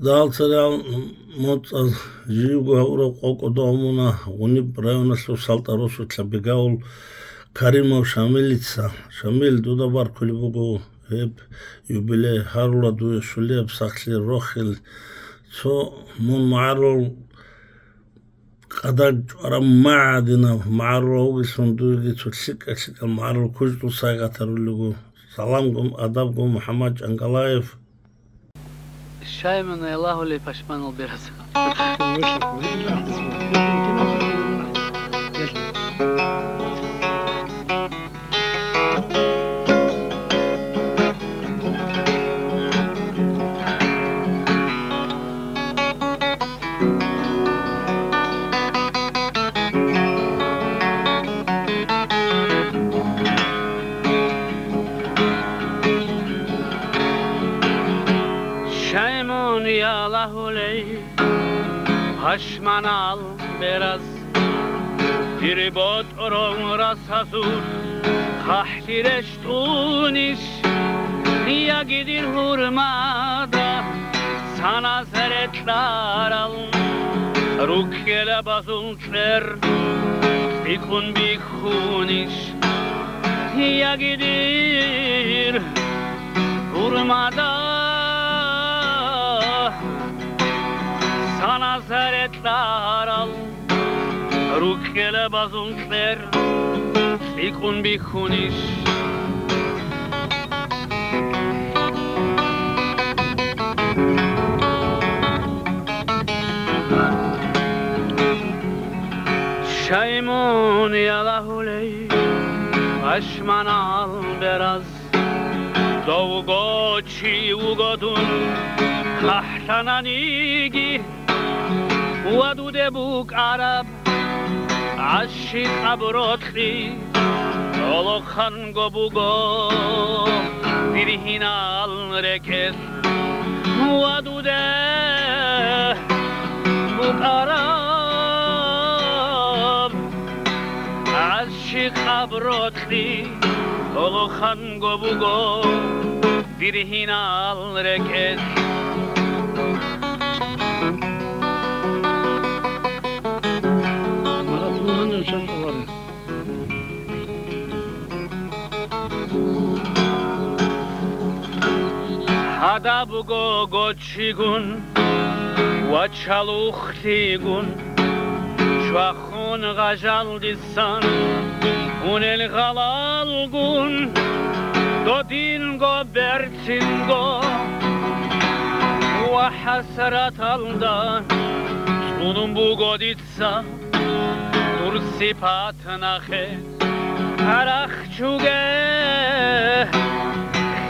დაალცერეალ მოწას ჟიგაურა ყოკოდომუნა უნი რაიონასო სალტაროსო ჩაბეგაულ ქარიმოვ შამილიცა შამილ დუდაბარ ქულიბუგო ებ იუბილე ჰარულა დუეშულებ სახლი როხილ ცო მონ მარულ قدر معدنا معروف صندوق تشكل معروف كل ساعة ترولو سلامكم أدبكم محمد أنقلايف الشاي من الله اللي فشمان البرز Haşmanal biraz bir bot oron rasasur kahtireş tuniş ya gidir hurmada sana seretler al rukkele basınçler ikun bir huniş ya gidir hurmada sana seretler al rukkele basınçler ikun bir huniş Şeymun yalahuley aşman al biraz Doğu çi ugodun kahtananigi ودود بوك عرب عشق عبراتخي اولو خانگو بوگو دیرهین الرکس ودود بوك عرب عشق عبراتخي اولو خانگو بوگو دیرهین الرکس Hada bugo gochigun, wachaluchtigun, shvachun gajal disan, unel galalgun, dodingo bertingo, wahasrat aldan, sunum bugo ditsa, tursipat nache, arachchuge,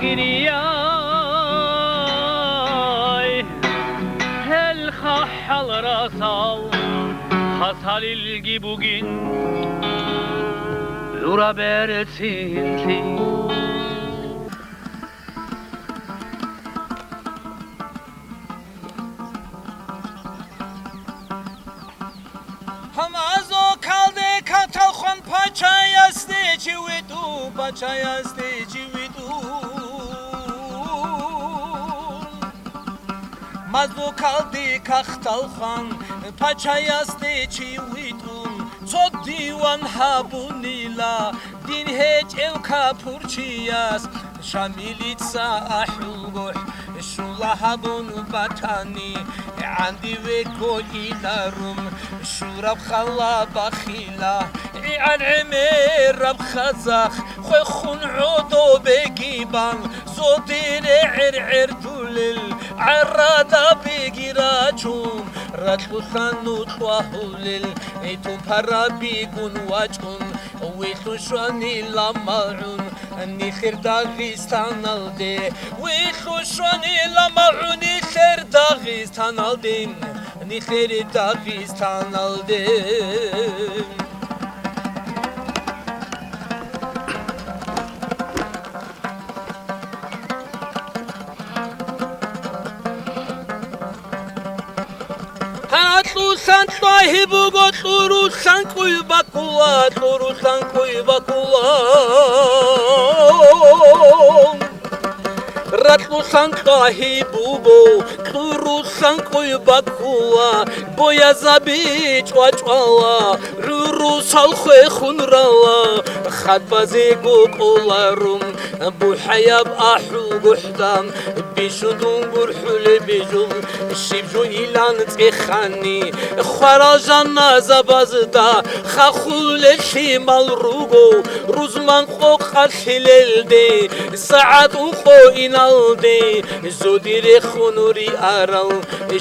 khiriya. Hal rasal hasal ilgi bugün Lura bertinti Hamazo kalde katalxon paçayasde cividu paçayasde cividu Mazdo kaldi kaktalxan paçayasde çivitun Çod divan habunila din heç ev kapurçiyas Şamilitsa ahulgoh şula habun batani Andi ve kol ilarum şurab khalla bakhila عن عمير بخزخ خوي خون عودو بقيبان زودين عرعر دولل عرادا بقراجون راتلو ثانو تواهولل ايتو برا بيقون واجون ويتو شواني لامعون اني خير داغستان الدي ويتو شواني لامعون خير داغستان الدين اني خير داغستان الدين San sahibi goturu san kuyba kula turu san kuyba kula Ratlu sankahi bubo, turu sankoy bakula, boya zabi chwachwala, ruru salkhe khunrala, khatbaze gokolarum, buhayab ahu guhdam, bishudun gurhul bijul, shibju ilan tkhani, kharajana zabazda, khakhul shimal rugo, ruzman qoqal hilelde, saat uqo inalde, zodire khunuri aral,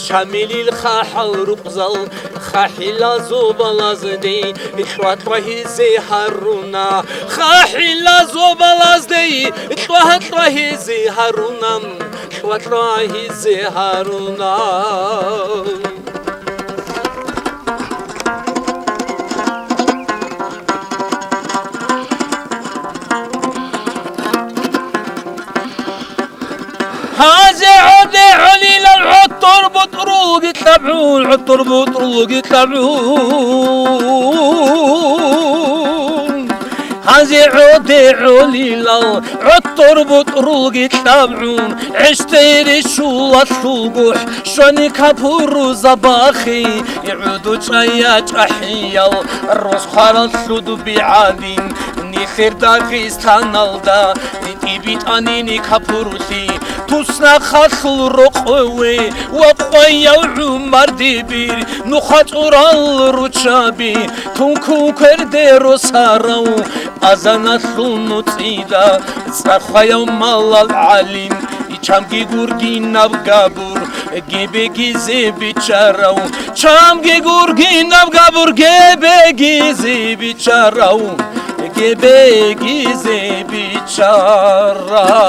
shamilil khahal rubzal, khahila zobalazde, twatwahi ze haruna, khahila zobalazde, twatwahi ze harunam, twatwahi ze haruna. هذا عودي علي للعطر بطروق يتبعون عطر بطروق يتبعون هذا عودي علي للعطر بطروق يتبعون عشتيري شو الثقوح شوني كابور زباخي يعودوا جايات أحيال الروس خارل ثلودو بعادين نيخير داغستان الدا نتيبيت أنيني كابورثي تسنا خاخل رقوي وقوي عمر ديبير نخات أورال روشابي تنكو كرديرو سارو أزانا ثلنو تيدا سخايا مال العليم چامگی گورگی نبگابور گیبگی زیبی چراو چامگی گورگی نبگابور گیبگی زیبی چراو گیبگی زیبی چراو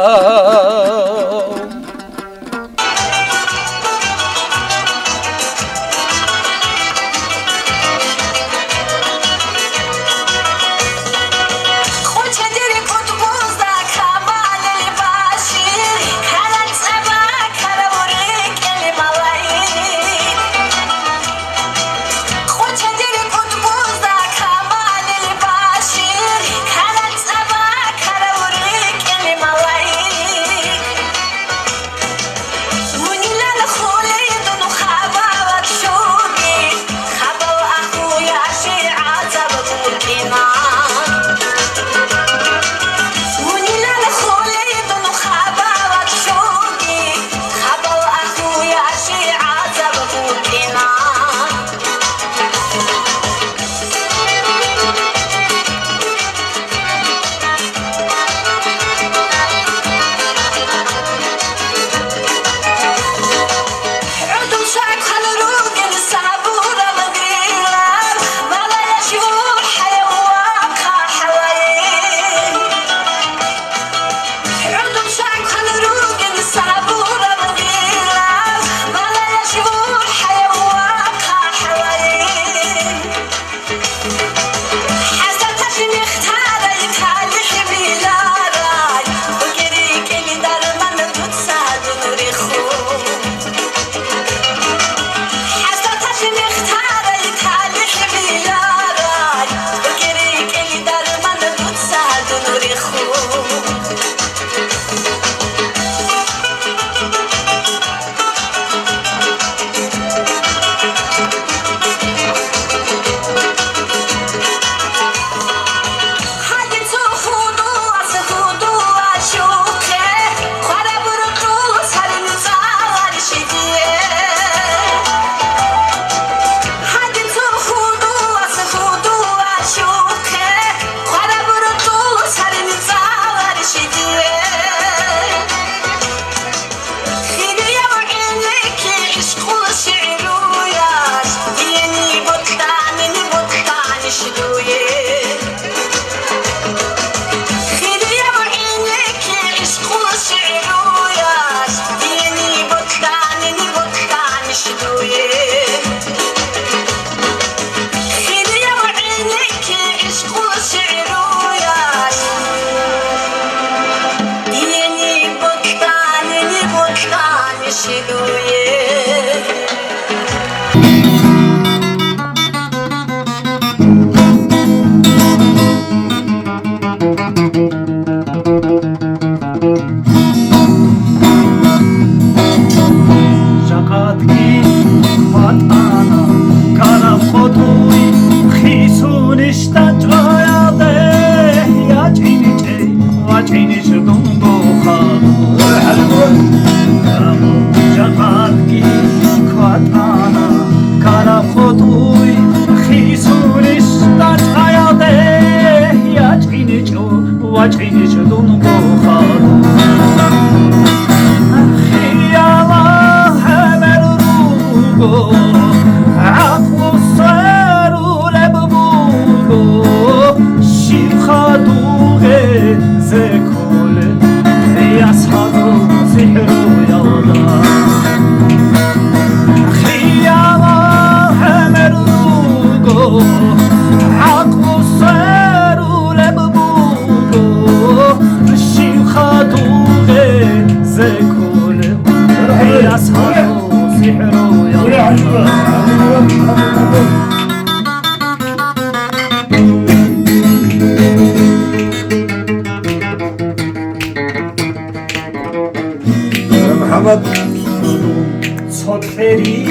나도 석들이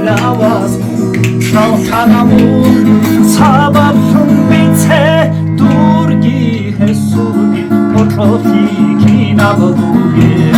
나와서 저 사람은 사밥은 빛에 뚜르기 해수기 어떻게 기나버두게